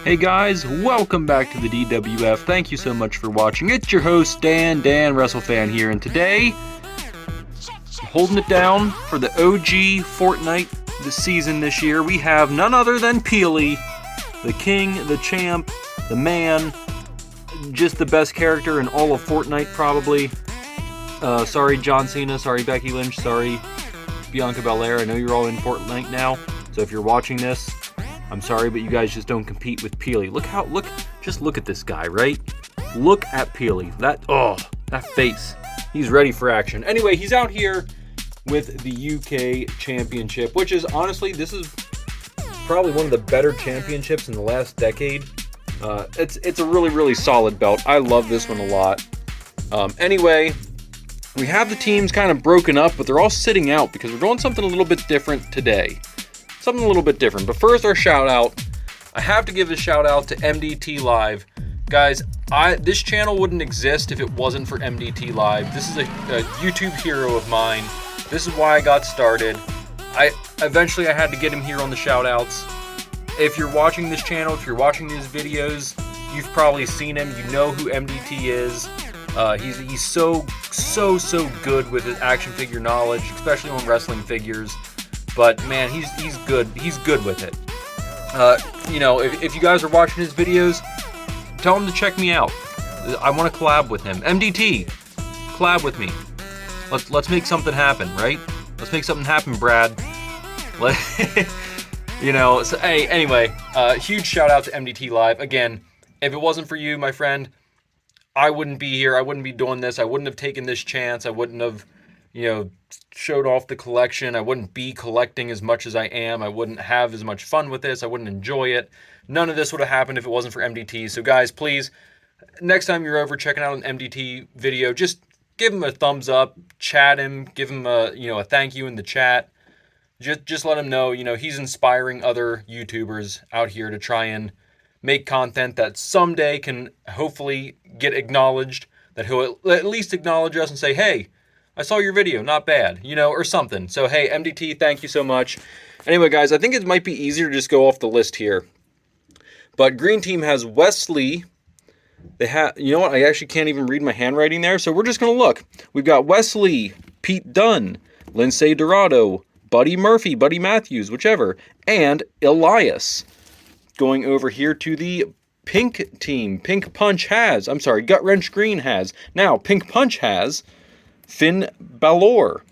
Hey guys, welcome back to the DWF. Thank you so much for watching. It's your host, Dan WrestleFan here, and today, holding it down for the OG Fortnite this season this year, we have none other than Peely, the king, the champ, the man, just the best character in all of Fortnite probably. Sorry John Cena, sorry Becky Lynch, sorry Bianca Belair. I know you're all in Fortnite now, so if you're watching this, I'm sorry, but you guys just don't compete with Peely. Just look at this guy, right? Look at Peely. That face. He's ready for action. Anyway, he's out here with the UK Championship, which is, honestly, this is probably one of the better championships in the last decade. It's a really, really solid belt. I love this one a lot. Anyway, we have the teams kind of broken up, but they're all sitting out because we're doing something a little bit different today. Something a little bit different. But first, our shout out. I have to give a shout out to MDT Live. Guys, this channel wouldn't exist if it wasn't for MDT Live. This is a YouTube hero of mine. This is why I got started. Eventually I had to get him here on the shout outs. If you're watching this channel, if you're watching these videos, you've probably seen him. You know who MDT is. He's so good with his action figure knowledge, especially on wrestling figures. But man, he's good. He's good with it. If you guys are watching his videos, tell him to check me out. I want to collab with him. MDT, collab with me. Let's make something happen, right? Let's make something happen, Brad. Anyway, huge shout out to MDT Live. Again, if it wasn't for you, my friend, I wouldn't be here. I wouldn't be doing this. I wouldn't have taken this chance. I wouldn't have, showed off the collection. I wouldn't be collecting as much as I am. I wouldn't have as much fun with this. I wouldn't enjoy it. None of this would have happened if it wasn't for MDT. So guys, please, next time you're over checking out an MDT video, just give him a thumbs up, chat him, give him a thank you in the chat. Just let him know, he's inspiring other YouTubers out here to try and make content that someday can hopefully get acknowledged, that he'll at least acknowledge us and say, hey, I saw your video, not bad, or something. So, hey, MDT, thank you so much. Anyway, guys, I think it might be easier to just go off the list here. But Green Team has Wesley. They have, you know what? I actually can't even read my handwriting there, so we're just going to look. We've got Wesley, Pete Dunne, Lindsay Dorado, Buddy Murphy, Buddy Matthews, whichever, and Elias. Going over here to the Pink Team. Gut Wrench Green has. Now, Pink Punch has Finn Balor,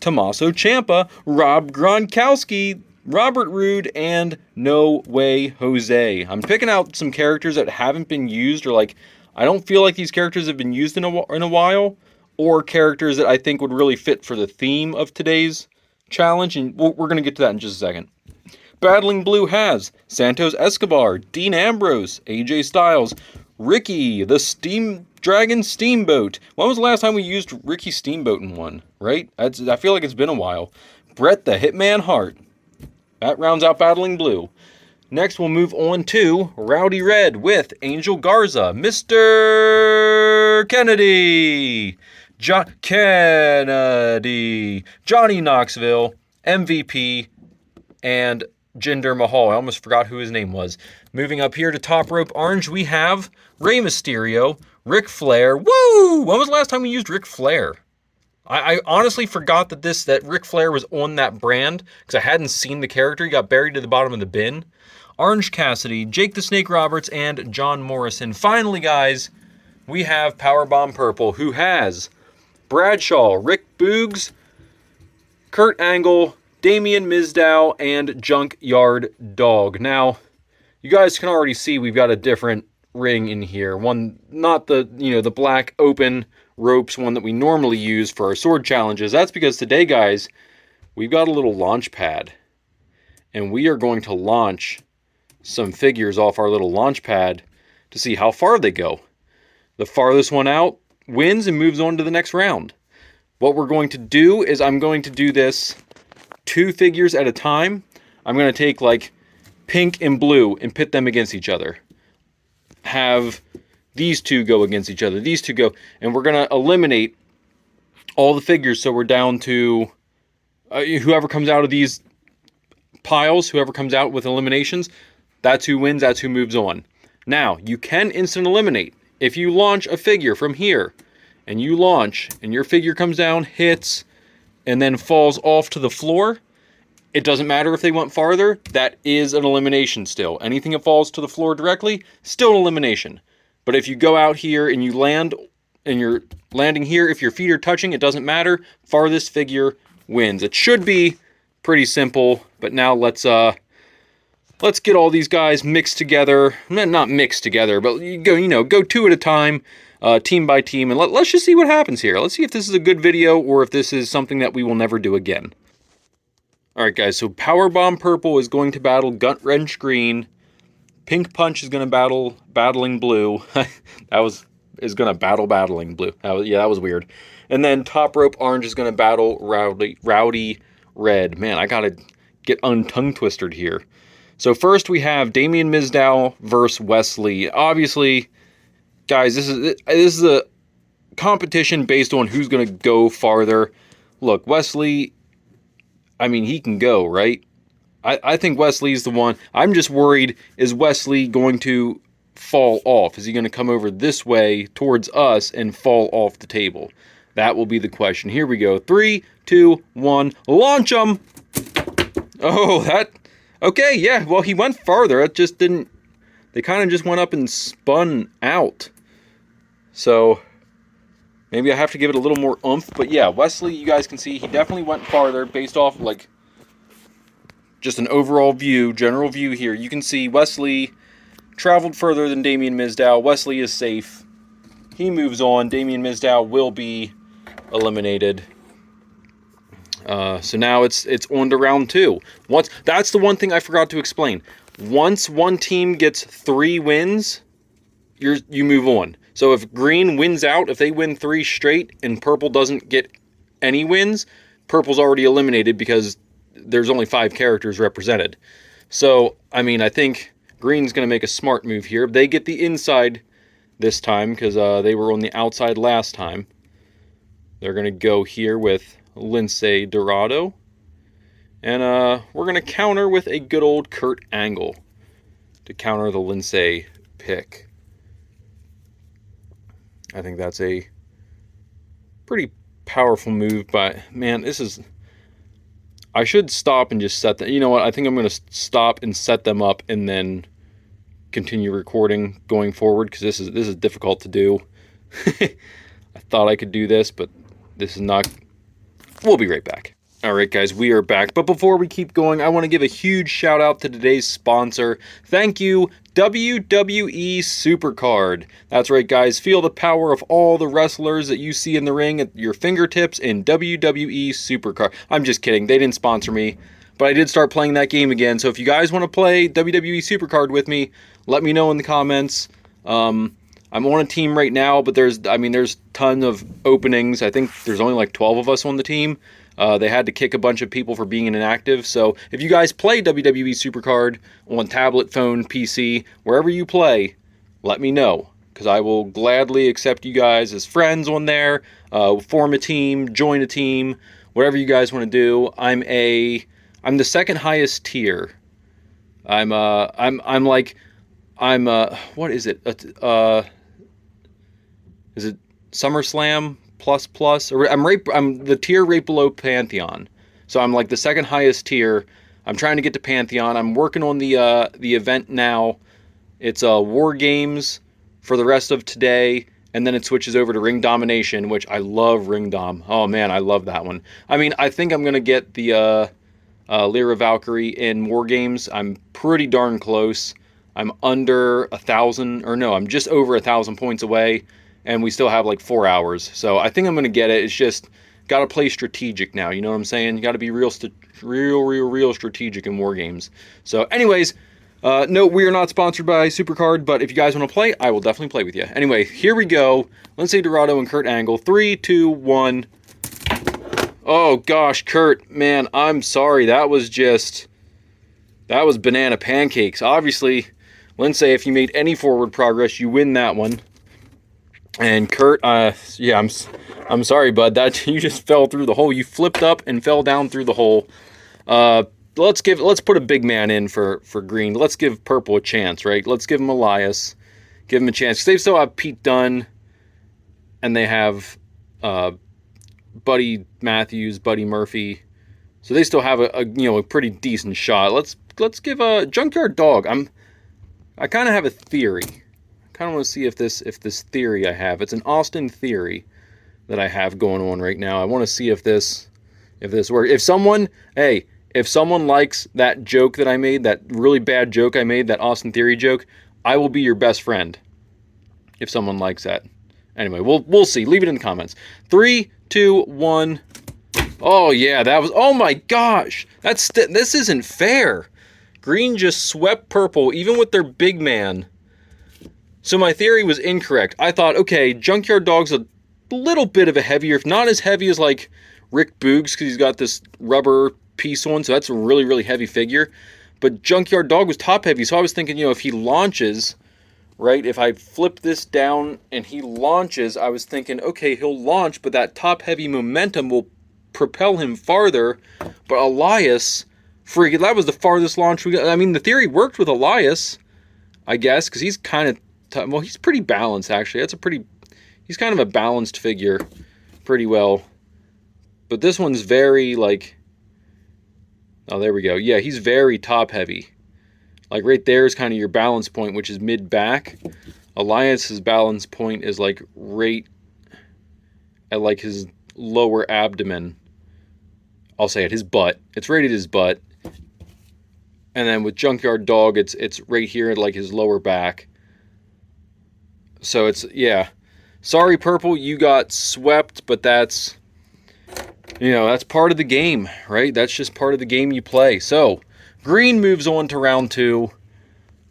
Tommaso Ciampa, Rob Gronkowski, Robert Roode, and No Way Jose. I'm picking out some characters that haven't been used, or I don't feel like these characters have been used in a while, or characters that I think would really fit for the theme of today's challenge, and we're going to get to that in just a second. Battling Blue has Santos Escobar, Dean Ambrose, AJ Styles, Ricky, the Steam Dragon Steamboat. When was the last time we used Ricky Steamboat in one, right? I feel like it's been a while. Bret the Hitman Hart. That rounds out Battling Blue. Next, we'll move on to Rowdy Red with Angel Garza, Mr. Kennedy, Johnny Knoxville, MVP, and Jinder Mahal. I almost forgot who his name was. Moving up here to Top Rope Orange, we have Rey Mysterio, Ric Flair. Woo! When was the last time we used Ric Flair? I honestly forgot that Ric Flair was on that brand because I hadn't seen the character. He got buried to the bottom of the bin. Orange Cassidy, Jake the Snake Roberts, and John Morrison. Finally, guys, we have Powerbomb Purple, who has Bradshaw, Rick Boogs, Kurt Angle, Damian Mizdow, and Junkyard Dog. Now, you guys can already see we've got a different ring in here. One, not the black open ropes one that we normally use for our sword challenges. That's because today, guys, we've got a little launch pad. And we are going to launch some figures off our little launch pad to see how far they go. The farthest one out wins and moves on to the next round. What we're going to do is I'm going to do this 2 figures at a time. I'm going to take pink and blue and pit them against each other. Have these two go against each other. These two go. And we're going to eliminate all the figures. So we're down to whoever comes out of these piles, whoever comes out with eliminations, That's who wins, that's who moves on. Now, you can instant eliminate. If you launch a figure from here, and you launch, and your figure comes down, hits, and then falls off to the floor, it doesn't matter if they went farther, that is an elimination still. Anything that falls to the floor directly, still an elimination. But if you go out here and you land, and you're landing here, if your feet are touching, it doesn't matter. Farthest figure wins. It should be pretty simple, but now let's get all these guys mixed together. Not mixed together, but go two at a time, team by team, and let's just see what happens here. Let's see if this is a good video or if this is something that we will never do again. All right, guys, so Powerbomb Purple is going to battle Gut Wrench Green. Pink Punch is going to battle Battling Blue. is going to battle Battling Blue. That was weird. And then Top Rope Orange is going to battle Rowdy Red. Man, I got to get tongue twisted here. So first we have Damien Mizdow versus Wesley. Obviously, guys, this is a competition based on who's going to go farther. Look, Wesley, I mean, he can go, right? I think Wesley's the one. I'm just worried, is Wesley going to fall off? Is he going to come over this way towards us and fall off the table? That will be the question. Here we go. 3, 2, 1, launch him! Oh, okay, yeah, well, he went farther. It just didn't... They kind of just went up and spun out. So, maybe I have to give it a little more oomph. But yeah, Wesley, you guys can see, he definitely went farther based off, like, just an overall view, general view here. You can see Wesley traveled further than Damien Mizdow. Wesley is safe. He moves on. Damien Mizdow will be eliminated. So now it's on to round 2. That's the one thing I forgot to explain. Once one team gets 3 wins, you move on. So if green wins out, if they win 3 straight and purple doesn't get any wins, purple's already eliminated because there's only 5 characters represented. So, I mean, I think green's going to make a smart move here. They get the inside this time because they were on the outside last time. They're going to go here with Lince Dorado. And we're going to counter with a good old Kurt Angle to counter the Lince pick. I think that's a pretty powerful move, but man, I should stop and just set them. You know what? I think I'm going to stop and set them up and then continue recording going forward because this is difficult to do. I thought I could do this, but this is not. We'll be right back. All right, guys, we are back. But before we keep going, I want to give a huge shout out to today's sponsor. Thank you, WWE Supercard. That's right, guys. Feel the power of all the wrestlers that you see in the ring at your fingertips in WWE Supercard. I'm just kidding. They didn't sponsor me, but I did start playing that game again. So if you guys want to play WWE Supercard with me, let me know in the comments. I'm on a team right now, but there's tons of openings. I think there's only like 12 of us on the team. They had to kick a bunch of people for being inactive. So if you guys play WWE Supercard on tablet, phone, PC, wherever you play, let me know. Because I will gladly accept you guys as friends on there. Form a team, join a team, whatever you guys want to do. I'm the second highest tier. What is it? Is it SummerSlam plus? Or I'm the tier right below Pantheon. So I'm like the second highest tier. I'm trying to get to Pantheon. I'm working on the event now. It's War Games for the rest of today, and then it switches over to Ring Domination, which I love Ring Dom. Oh man, I love that one. I mean, I think I'm gonna get the Lyra Valkyrie in War Games. I'm pretty darn close. I'm under 1,000, or no, I'm just over 1,000 points away, and we still have like 4 hours. So I think I'm going to get it. It's just got to play strategic now. You know what I'm saying? You got to be real strategic in War Games. So anyways, no, we are not sponsored by Supercard, but if you guys want to play, I will definitely play with you. Anyway, here we go. Lince Dorado and Kurt Angle. 3, 2, 1. Oh gosh, Kurt, man, I'm sorry. That was banana pancakes. Obviously, Lince, if you made any forward progress, you win that one. And Kurt, yeah, I'm sorry, bud. That you just fell through the hole. You flipped up and fell down through the hole. let's put a big man in for green. Let's give purple a chance, right? Let's give him Elias, give him a chance. 'Cause they still have Pete Dunne, and they have Buddy Matthews, Buddy Murphy, so they still have a pretty decent shot. Let's give a Junkyard Dog. I kind of have a theory. I kind of want to see if this theory I have. It's an Austin theory that I have going on right now. I want to see if this works. If someone likes that joke that I made, that really bad joke I made, that Austin Theory joke, I will be your best friend. If someone likes that. Anyway, we'll see. Leave it in the comments. 3, 2, 1. Oh yeah, that was. Oh my gosh, this isn't fair. Green just swept purple, even with their big man. So my theory was incorrect. I thought, okay, Junkyard Dog's a little bit of a heavier, if not as heavy as like Rick Boogs, because he's got this rubber piece on, so that's a really, really heavy figure. But Junkyard Dog was top heavy, so I was thinking, if he launches, right, if I flip this down and he launches, I was thinking, okay, he'll launch, but that top heavy momentum will propel him farther. But Elias, freaking, that was the farthest launch we got. I mean, the theory worked with Elias, I guess, because he's kind of, well, he's pretty balanced, actually. He's kind of a balanced figure pretty well. But this one's very, like, oh, there we go. Yeah, he's very top heavy. Like right there is kind of your balance point, which is mid back. Elias's balance point is like right at like his lower abdomen. I'll say it, his butt. It's right at his butt. And then with Junkyard Dog, it's right here at like his lower back. So it's, yeah. Sorry, Purple, you got swept, but that's, that's part of the game, right? That's just part of the game you play. So, Green moves on to round 2.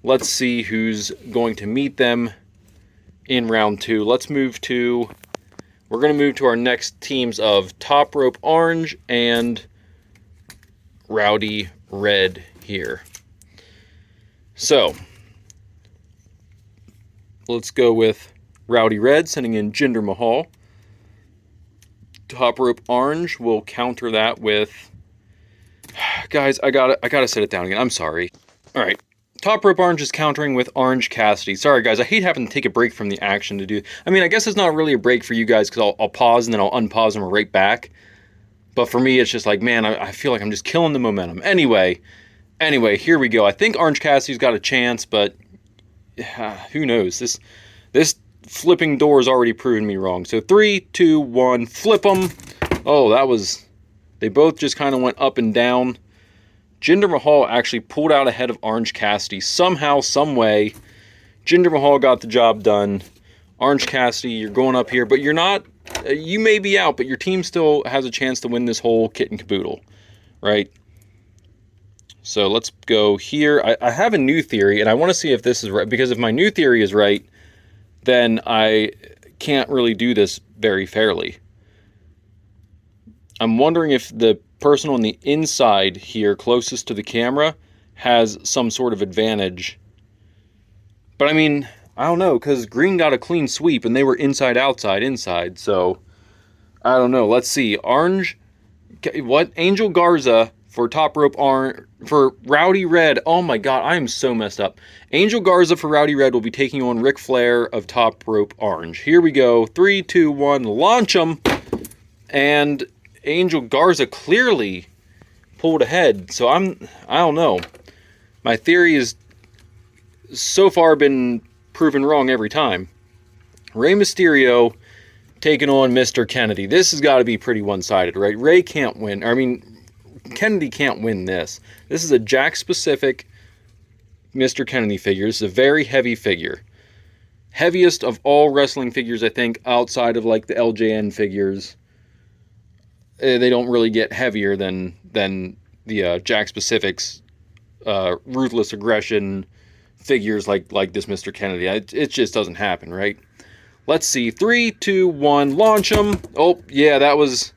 Let's see who's going to meet them in round 2. We're going to move to our next teams of Top Rope Orange and Rowdy Red here. So, let's go with Rowdy Red, sending in Jinder Mahal. Top Rope Orange will counter that with... Guys, I gotta set it down again. I'm sorry. All right. Top Rope Orange is countering with Orange Cassidy. Sorry, guys. I hate having to take a break from the action to do... I mean, I guess it's not really a break for you guys because I'll pause and then I'll unpause and we're right back. But for me, it's just like, man, I feel like I'm just killing the momentum. Anyway, here we go. I think Orange Cassidy's got a chance, but who knows? This flipping door has already proven me wrong. So 3, 2, 1, flip them. Oh, that was... They both just kind of went up and down. Jinder Mahal actually pulled out ahead of Orange Cassidy. Somehow, some way, Jinder Mahal got the job done. Orange Cassidy, you're going up here, but you're not... You may be out, but your team still has a chance to win this whole kit and caboodle, right? So let's go here. I have a new theory, and I want to see if this is right, because if my new theory is right, then I can't really do this very fairly. I'm wondering if the person on the inside here, closest to the camera, has some sort of advantage. But I mean, I don't know, because Green got a clean sweep, and they were inside, outside, inside, so I don't know. Let's see. Orange, what? Angel Garza for Top Rope Orange, for Rowdy Red. Oh my god, I am so messed up. Angel Garza for Rowdy Red will be taking on Ric Flair of Top Rope Orange. Here we go. 3, 2, 1, launch them. And Angel Garza clearly pulled ahead. So I don't know. My theory has so far been proven wrong every time. Rey Mysterio taking on Mr. Kennedy. This has got to be pretty one-sided, right? Rey can't win. I mean, Kennedy can't win this. This is a Jack-specific Mr. Kennedy figure. This is a very heavy figure. Heaviest of all wrestling figures, I think, outside of like the LJN figures. They don't really get heavier than the Jack-specifics, ruthless aggression figures like this Mr. Kennedy. It just doesn't happen, right? Let's see. 3, 2, 1, launch him. Oh, yeah, that was...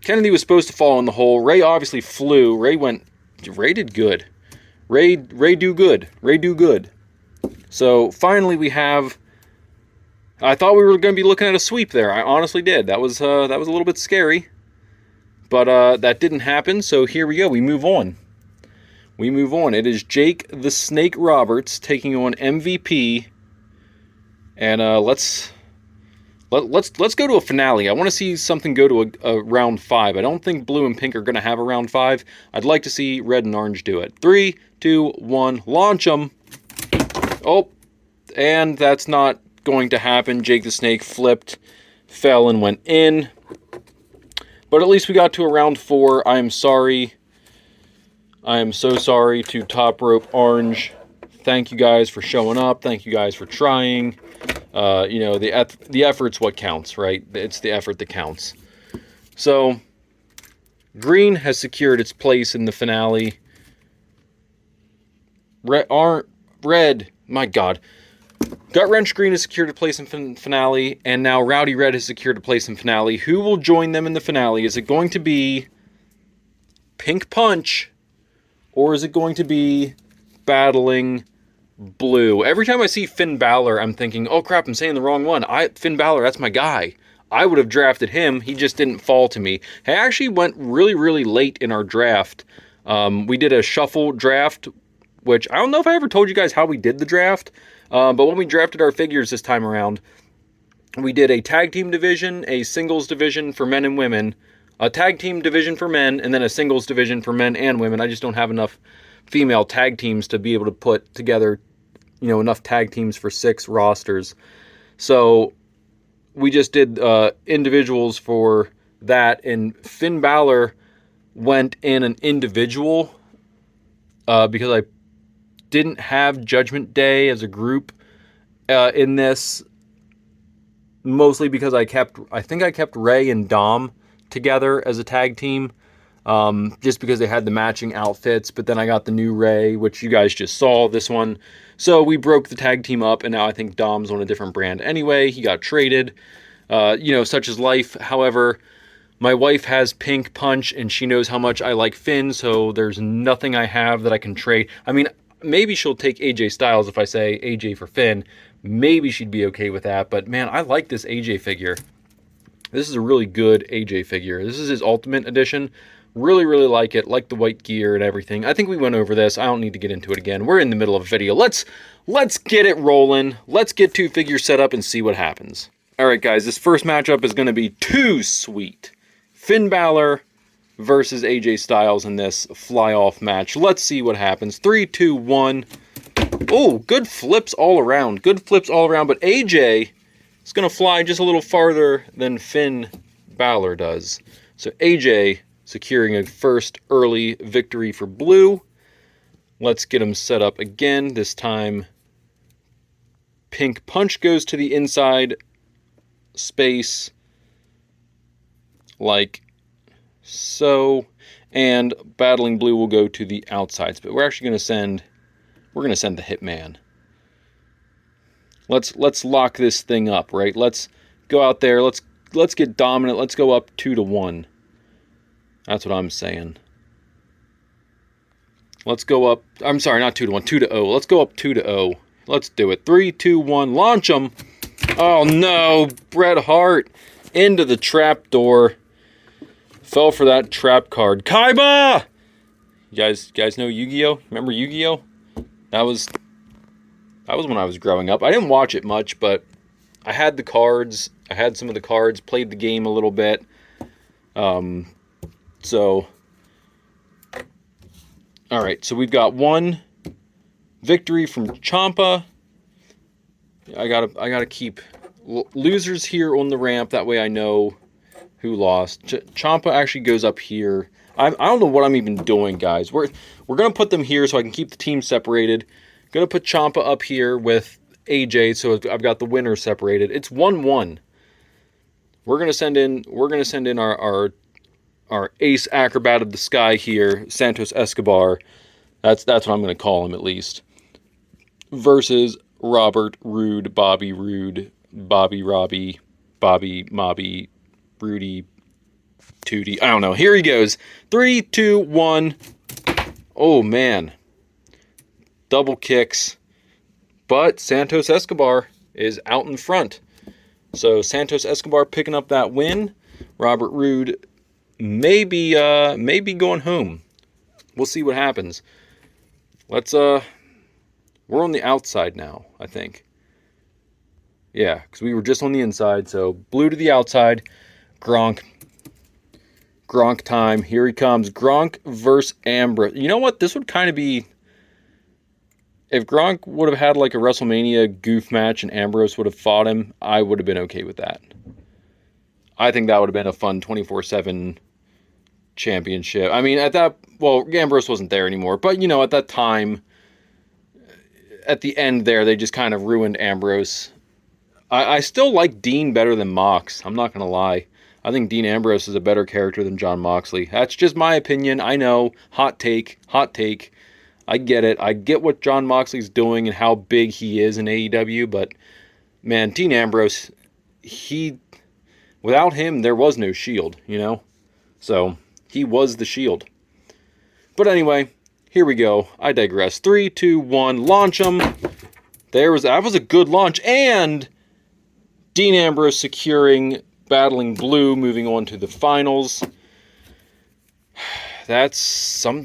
Kennedy was supposed to fall in the hole. Rey obviously flew. Rey did good. Rey do good. Rey do good. So, finally we have... I thought we were going to be looking at a sweep there. I honestly did. That was a little bit scary. But that didn't happen, so here we go. We move on. It is Jake the Snake Roberts taking on MVP. And let's go to a finale. I want to see something go to a round 5. I don't think blue and pink are going to have a round 5. I'd like to see red and orange do it. 3, 2, 1, launch them. Oh, and that's not going to happen. Jake the Snake flipped, fell, and went in. But at least we got to a round 4. I am sorry. I am so sorry to Top Rope Orange. Thank you guys for showing up. Thank you guys for trying. You know, the effort's what counts, right? It's the effort that counts. So, green has secured its place in the finale. Red, my God. Gut Wrench Green has secured a place in finale, and now Rowdy Red has secured a place in finale. Who will join them in the finale? Is it going to be Pink Punch, or is it going to be Battling Blue? Every time I see Finn Balor, I'm thinking, oh crap, I'm saying the wrong one. Finn Balor, that's my guy. I would have drafted him. He just didn't fall to me. He actually went really, really late in our draft. We did a shuffle draft, which I don't know if I ever told you guys how we did the draft. But when we drafted our figures this time around, we did a tag team division, a singles division for men and women, a tag team division for men, and then a singles division for men and women. I just don't have enough female tag teams to be able to put together, you know, enough tag teams for 6 rosters. So we just did individuals for that, and Finn Balor went in an individual because I didn't have Judgment Day as a group in this, mostly because I think I kept Ray and Dom together as a tag team, just because they had the matching outfits. But then I got the new Ray, which you guys just saw, this one. So we broke the tag team up, and now I think Dom's on a different brand anyway. He got traded, you know, such is life. However, my wife has Pink Punch, and she knows how much I like Finn, so there's nothing I have that I can trade. I mean, maybe she'll take AJ Styles if I say AJ for Finn. Maybe she'd be okay with that. But man, I like this AJ figure. This is a really good AJ figure. This is his Ultimate Edition. Really, really like it. Like the white gear and everything. I think we went over this. I don't need to get into it again. We're in the middle of a video. Let's get it rolling. Let's get 2 figures set up and see what happens. Alright guys, this first matchup is going to be too sweet. Finn Balor versus AJ Styles in this fly-off match. Let's see what happens. 3, 2, 1. Oh, good flips all around. Good flips all around, but AJ is going to fly just a little farther than Finn Balor does. So AJ securing a first early victory for blue. Let's get him set up again. This time, Pink Punch goes to the inside space, like so, and Battling Blue will go to the outsides. But we're actually going to send the Hitman. Let's lock this thing up, right? Let's go out there. Let's get dominant. Let's go up 2-1. That's what I'm saying. Let's go up. I'm sorry, not 2-1. 2-0. Let's go up 2-0. Let's do it. 3, 2, 1. Launch them. Oh no, Bret Hart into the trap door. Fell for that trap card. Kaiba! You guys know Yu-Gi-Oh? Remember Yu-Gi-Oh? That was when I was growing up. I didn't watch it much, but I had the cards. I had some of the cards, played the game a little bit. So all right, so we've got 1 victory from Ciampa. I gotta keep losers here on the ramp. That way I know who lost. Ciampa actually goes up here. I don't know what I'm even doing, guys. We're gonna put them here so I can keep the team separated. Gonna put Ciampa up here with AJ, so I've got the winner separated. It's 1-1. We're gonna send in our ace acrobat of the sky here, Santos Escobar. That's what I'm gonna call him, at least. Versus Robert Roode, Bobby Roode, Bobby Robbie, Bobby Mobby, Rudy Tootie. I don't know. Here he goes. 3, 2, 1. Oh man. Double kicks. But Santos Escobar is out in front. So Santos Escobar picking up that win. Robert Roode maybe going home. We'll see what happens. Let's we're on the outside now, I think. Yeah, because we were just on the inside, so blue to the outside. Gronk time. Here he comes. Gronk versus Ambrose. You know what? This would kind of be... If Gronk would have had like a WrestleMania goof match and Ambrose would have fought him, I would have been okay with that. I think that would have been a fun 24/7 championship. I mean, Ambrose wasn't there anymore, but you know, at that time, at the end there, they just kind of ruined Ambrose. I still like Dean better than Mox. I'm not going to lie. I think Dean Ambrose is a better character than Jon Moxley. That's just my opinion. I know. Hot take. I get it. I get what Jon Moxley's doing and how big he is in AEW, but man, Dean Ambrose, without him, there was no Shield, you know? So, he was the Shield. But anyway, here we go. I digress. 3, 2, 1, launch him. That was a good launch, and Dean Ambrose securing Battling Blue, moving on to the finals. I'm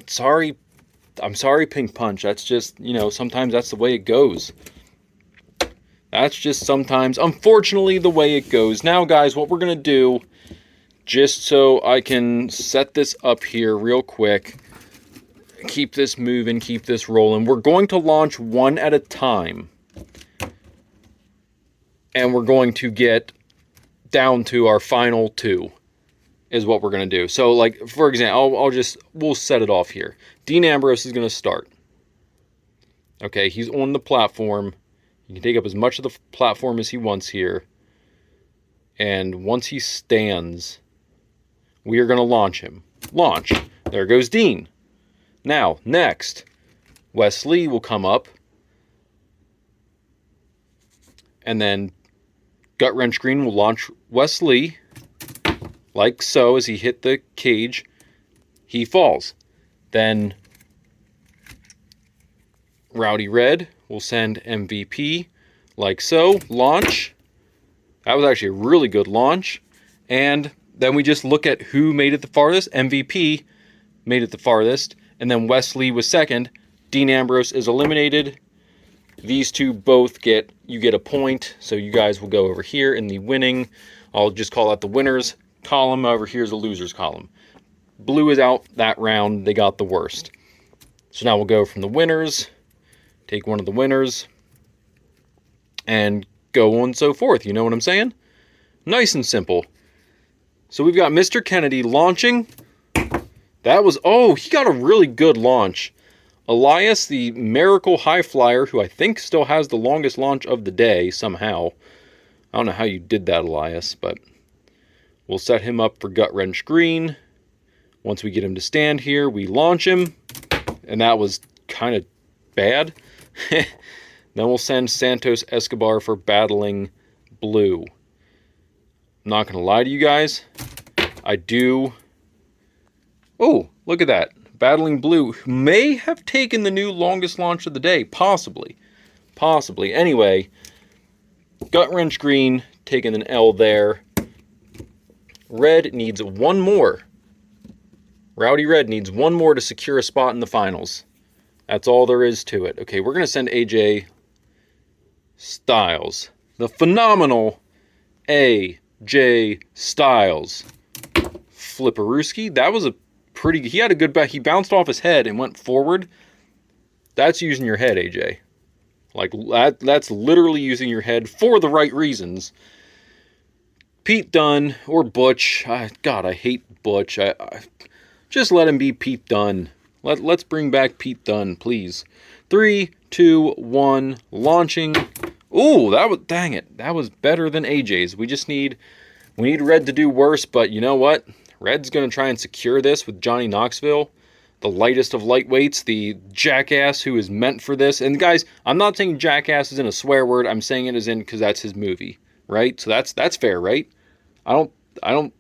sorry, Pink Punch. That's just, you know, sometimes that's the way it goes. That's just sometimes, unfortunately, the way it goes. Now, guys, what we're going to do, just so I can set this up here real quick, keep this moving, keep this rolling, we're going to launch one at a time. And we're going to get down to our final two, is what we're going to do. So, like, for example, we'll set it off here. Dean Ambrose is going to start. Okay, he's on the platform. He can take up as much of the platform as he wants here. And once he stands, we are going to launch him. Launch. There goes Dean. Now, next, Wes Lee will come up. And then Gut Wrench Green will launch Wes Lee. Like so, as he hit the cage, he falls. Then Rowdy Red will send MVP, like so, launch. That was actually a really good launch. And then we just look at who made it the farthest. MVP made it the farthest. And then Wes Lee was second. Dean Ambrose is eliminated. These two both you get a point. So you guys will go over here in the winning. I'll just call that the winners column. Over here's the losers column. Blue is out that round. They got the worst. So now we'll go from the winners, take one of the winners, and go on and so forth. You know what I'm saying? Nice and simple. So we've got Mr. Kennedy launching. He got a really good launch. Elias, the Miracle High Flyer, who I think still has the longest launch of the day somehow. I don't know how you did that, Elias, but we'll set him up for Gut Wrench Green. Once we get him to stand here, we launch him. And that was kind of bad. Then we'll send Santos Escobar for Battling Blue. I'm not going to lie to you guys. I do... Oh, look at that. Battling Blue may have taken the new longest launch of the day. Possibly. Anyway, Gut Wrench Green taking an L there. Red needs one more. Rowdy Red needs one more to secure a spot in the finals. That's all there is to it. Okay, we're going to send AJ Styles. The phenomenal AJ Styles. Flipperooski. That was he had a good back. He bounced off his head and went forward. That's using your head, AJ. Like, that's literally using your head for the right reasons. Pete Dunne or Butch. God, I hate Butch. Just let him be Pete Dunne. Let's bring back Pete Dunne, please. 3, 2, 1, launching. Ooh, dang it. That was better than AJ's. We need Red to do worse, but you know what? Red's going to try and secure this with Johnny Knoxville, the lightest of lightweights, the jackass who is meant for this. And guys, I'm not saying jackass is in a swear word. I'm saying it is in because that's his movie, right? So that's fair, right? I don't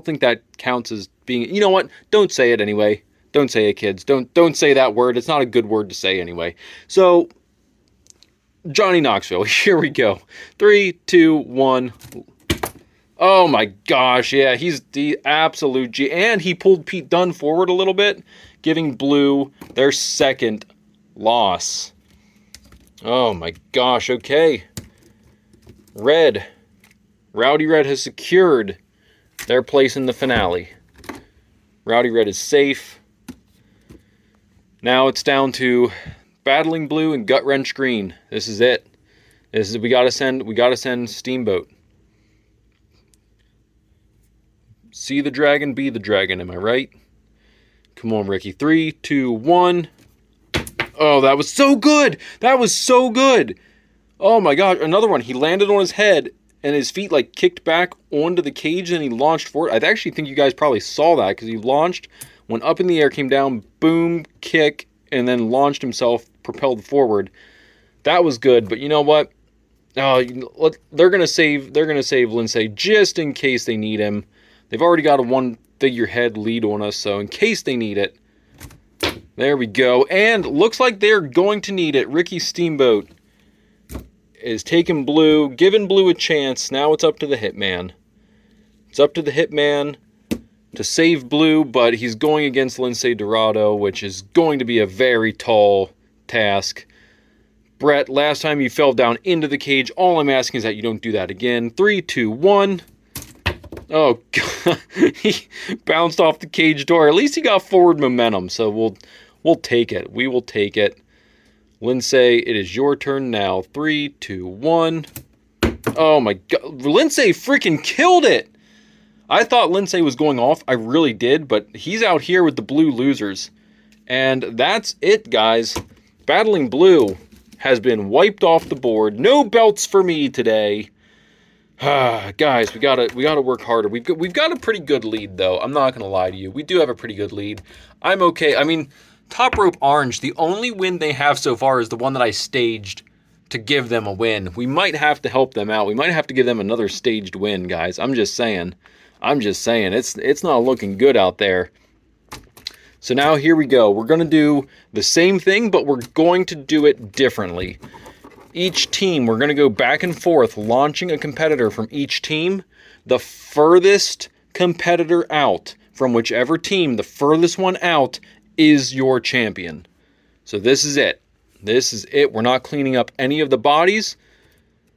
think that counts as being... You know what? Don't say it anyway. Don't say it, kids. Don't say that word. It's not a good word to say anyway. So, Johnny Knoxville. Here we go. 3, 2, 1. Oh my gosh, yeah, he's the absolute G. And he pulled Pete Dunne forward a little bit, giving Blue their second loss. Oh my gosh, okay. Red. Rowdy Red has secured their place in the finale. Rowdy Red is safe. Now it's down to Battling Blue and Gut Wrench Green. This is it. We gotta send Steamboat. See the dragon, be the dragon, am I right? Come on, Ricky. 3, 2, 1. Oh, that was so good! That was so good! Oh my god, another one. He landed on his head and his feet like kicked back onto the cage and he launched forward. I actually think you guys probably saw that because he launched, went up in the air, came down, boom, kick, and then launched himself, propelled forward. That was good, but you know what? They're gonna save Lindsay just in case they need him. They've already got a one figurehead lead on us, so in case they need it. There we go. And looks like they're going to need it. Ricky Steamboat is taking Blue, giving Blue a chance. Now it's up to the Hitman. It's up to the Hitman to save Blue, but he's going against Lindsay Dorado, which is going to be a very tall task. Brett, last time you fell down into the cage. All I'm asking is that you don't do that again. 3, 2, 1. Oh, God. He bounced off the cage door. At least he got forward momentum, so we'll take it. We will take it. Lindsay, it is your turn now. 3, 2, 1. Oh, my God. Lindsay freaking killed it. I thought Lindsay was going off. I really did, but he's out here with the Blue losers. And that's it, guys. Battling Blue has been wiped off the board. No belts for me today. Guys, we gotta work harder. We've got a pretty good lead, though. I'm not gonna lie to you. We do have a pretty good lead. I'm okay. I mean, Top Rope Orange, the only win they have so far is the one that I staged to give them a win. We might have to help them out. We might have to give them another staged win, guys. I'm just saying. It's not looking good out there. So now here we go. We're gonna do the same thing, but we're going to do it differently. Each team, we're going to go back and forth, launching a competitor from each team. The furthest competitor out from whichever team, the furthest one out, is your champion. So this is it. This is it. We're not cleaning up any of the bodies.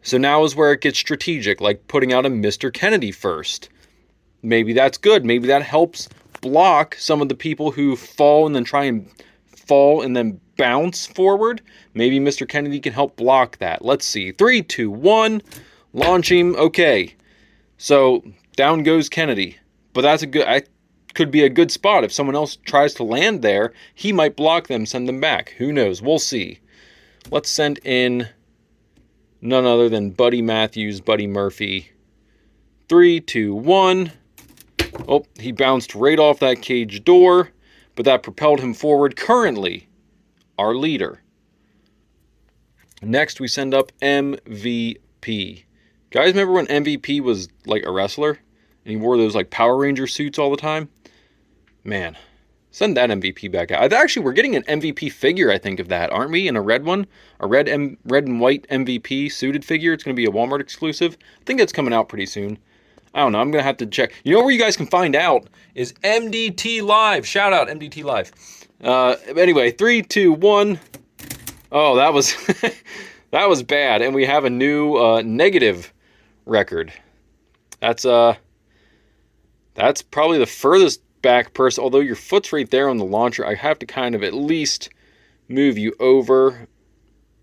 So now is where it gets strategic, like putting out a Mr. Kennedy first. Maybe that's good. Maybe that helps block some of the people who fall and then try and fall and then bounce forward. Maybe Mr. Kennedy can help block that. Let's see. 3, 2, 1. Launch him. Okay. So down goes Kennedy. But that's could be a good spot. If someone else tries to land there, he might block them, send them back. Who knows? We'll see. Let's send in none other than Buddy Matthews, Buddy Murphy. 3, 2, 1. Oh, he bounced right off that cage door, but that propelled him forward. Currently, our leader. Next, we send up MVP. Guys, remember when MVP was like a wrestler? And he wore those like Power Ranger suits all the time? Man, send that MVP back out. Actually, we're getting an MVP figure, I think, of that, aren't we? In a red one? A red and white MVP suited figure. It's going to be a Walmart exclusive. I think that's coming out pretty soon. I don't know. I'm going to have to check. You know where you guys can find out is MDT Live. Shout out MDT Live. Anyway, 3, 2, 1. Oh, that was that was bad. And we have a new negative record. That's probably the furthest back person. Although your foot's right there on the launcher, I have to kind of at least move you over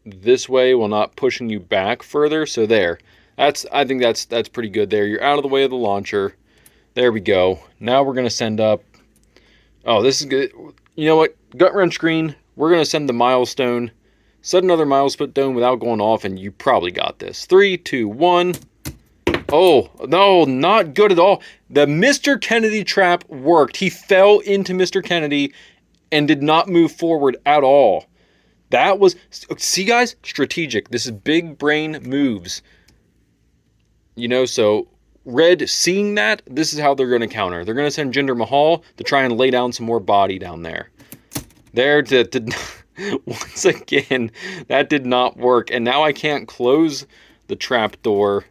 this way while not pushing you back further. So there. I think that's pretty good there. You're out of the way of the launcher. There we go. Now we're going to send up... Oh, this is good. You know what? Gut Wrench Green. We're going to send the milestone. Set another milestone without going off, and you probably got this. 3, 2, 1. Oh, no, not good at all. The Mr. Kennedy trap worked. He fell into Mr. Kennedy and did not move forward at all. That was... See, guys? Strategic. This is big brain moves. You know, so Red seeing that, this is how they're going to counter. They're going to send Jinder Mahal to try and lay down some more body down there. Once again, that did not work. And now I can't close the trap door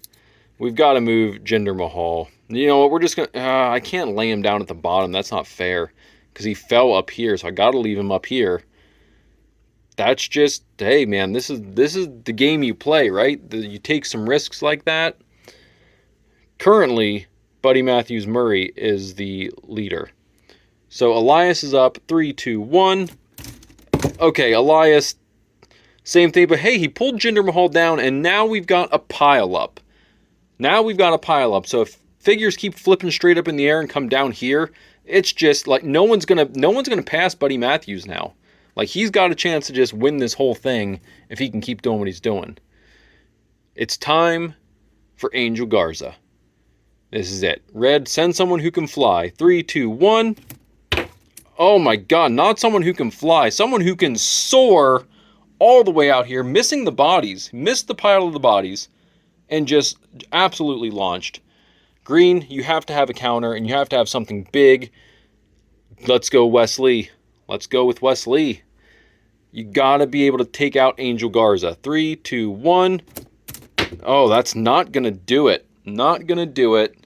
we've got to move Jinder Mahal. You know what? We're just going to... I can't lay him down at the bottom. That's not fair. Because he fell up here, so I got to leave him up here. That's just... Hey, man, this is the game you play, right? You take some risks like that. Currently, Buddy Matthews Murray is the leader. So Elias is up. 3, 2, 1. Okay, Elias... Same thing, but hey, he pulled Jinder Mahal down, and now we've got a pile-up. So if figures keep flipping straight up in the air and come down here, it's just like no one's gonna pass Buddy Matthews now. Like, he's got a chance to just win this whole thing if he can keep doing what he's doing. It's time for Angel Garza. This is it. Red, send someone who can fly. 3, 2, 1. Oh my God, not someone who can fly, someone who can soar all the way out here, missing the bodies, missed the pile of the bodies, and just absolutely launched. Green, you have to have a counter, and you have to have something big. Let's go Wesley. Let's go with Wesley. You gotta be able to take out Angel Garza. 3, 2, 1. Oh, that's not gonna do it. Not gonna do it.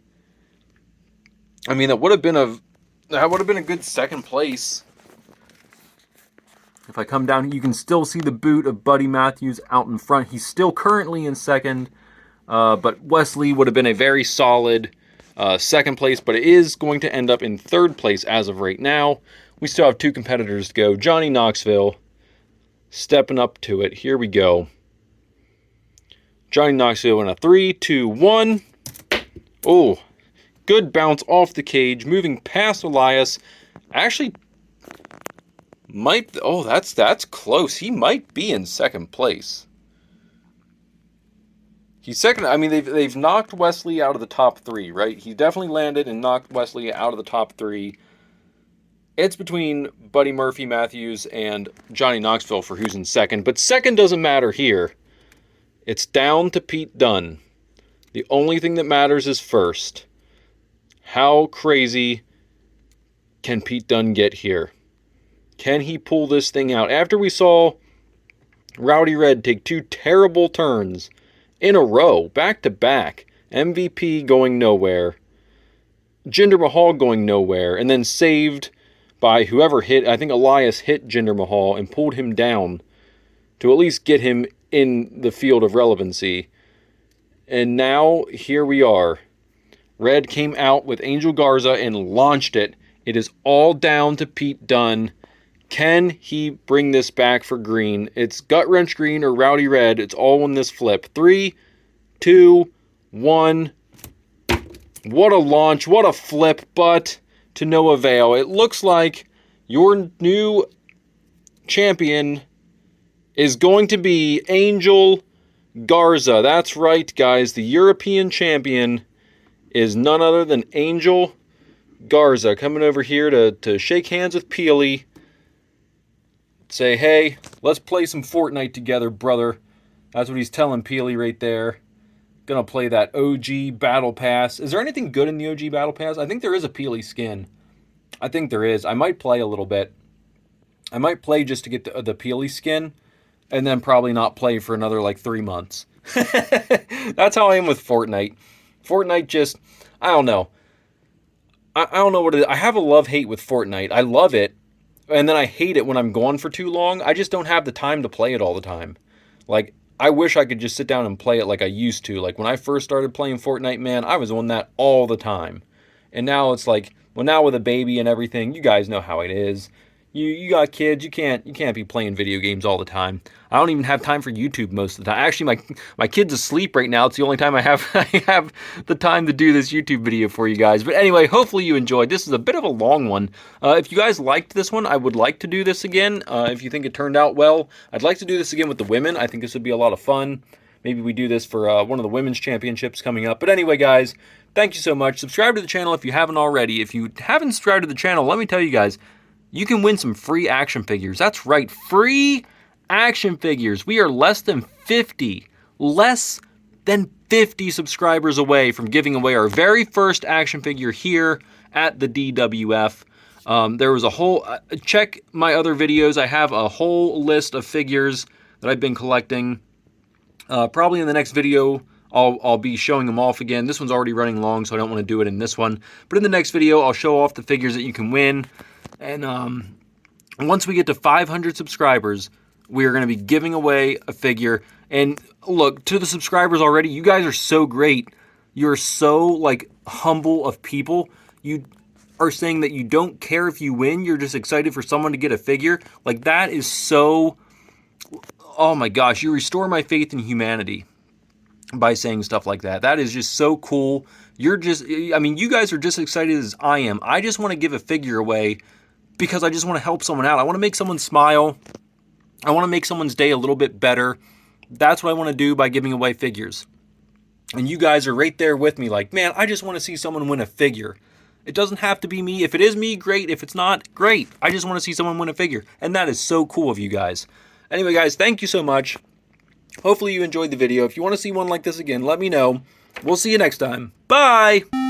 I mean, that would have been a good second place. If I come down, you can still see the boot of Buddy Matthews out in front. He's still currently in second, but Wesley would have been a very solid second place, but it is going to end up in third place as of right now. We still have 2 competitors to go. Johnny Knoxville stepping up to it. Here we go. Johnny Knoxville in a 3, 2, 1. Oh, good bounce off the cage, moving past Elias. Actually, that's close. He might be in second place. He's second. I mean, they've knocked Wesley out of the top 3, right? He definitely landed and knocked Wesley out of the top 3. It's between Buddy Murphy Matthews and Johnny Knoxville for who's in second. But second doesn't matter here. It's down to Pete Dunne. The only thing that matters is first. How crazy can Pete Dunne get here? Can he pull this thing out? After we saw Rowdy Red take 2 terrible turns in a row, back to back, MVP going nowhere, Jinder Mahal going nowhere, and then saved by whoever hit, I think Elias hit Jinder Mahal and pulled him down to at least get him in the field of relevancy. And now, here we are. Red came out with Angel Garza and launched it. It is all down to Pete Dunne. Can he bring this back for Green? It's Gut Wrench Green or Rowdy Red. It's all in this flip. 3, 2, 1. What a launch. What a flip, but to no avail. It looks like your new champion is going to be Angel Garza. That's right, guys. The European champion is none other than Angel Garza. Coming over here to shake hands with Peely. Say, hey, let's play some Fortnite together, brother. That's what he's telling Peely right there. Gonna play that OG Battle Pass. Is there anything good in the OG Battle Pass? I think there is a Peely skin. I think there is. I might play a little bit. I might play just to get the Peely skin, and then probably not play for another, 3 months. That's how I am with Fortnite. Fortnite just, I don't know. I don't know what it is. I have a love-hate with Fortnite. I love it, and then I hate it when I'm gone for too long. I just don't have the time to play it all the time. I wish I could just sit down and play it like I used to. When I first started playing Fortnite, man, I was on that all the time. And now it's now with a baby and everything, you guys know how it is. You got kids, you can't be playing video games all the time. I don't even have time for YouTube most of the time. Actually, my kid's asleep right now. It's the only time I have the time to do this YouTube video for you guys. But anyway, hopefully you enjoyed. This is a bit of a long one. If you guys liked this one, I would like to do this again. If you think it turned out well, I'd like to do this again with the women. I think this would be a lot of fun. Maybe we do this for one of the women's championships coming up. But anyway, guys, thank you so much. Subscribe to the channel if you haven't already. If you haven't subscribed to the channel, let me tell you guys, you can win some free action figures. That's right, free action figures. We are less than 50 subscribers away from giving away our very first action figure here at the DWF. There was a whole, check my other videos. I have a whole list of figures that I've been collecting. Probably in the next video, I'll be showing them off again. This one's already running long, so I don't want to do it in this one. But in the next video, I'll show off the figures that you can win. And once we get to 500 subscribers, we are going to be giving away a figure. And look, to the subscribers already, you guys are so great. You're so, like, humble of people. You are saying that you don't care if you win. You're just excited for someone to get a figure. Like, that is so... Oh my gosh, you restore my faith in humanity by saying stuff like that. That is just so cool. You're just, I mean, you guys are just excited as I am. I just want to give a figure away because I just want to help someone out. I want to make someone smile. I want to make someone's day a little bit better. That's what I want to do by giving away figures. And you guys are right there with me like, man, I just want to see someone win a figure. It doesn't have to be me. If it is me, great. If it's not, great. I just want to see someone win a figure. And that is so cool of you guys. Anyway, guys, thank you so much. Hopefully you enjoyed the video. If you want to see one like this again, let me know. We'll see you next time. Bye!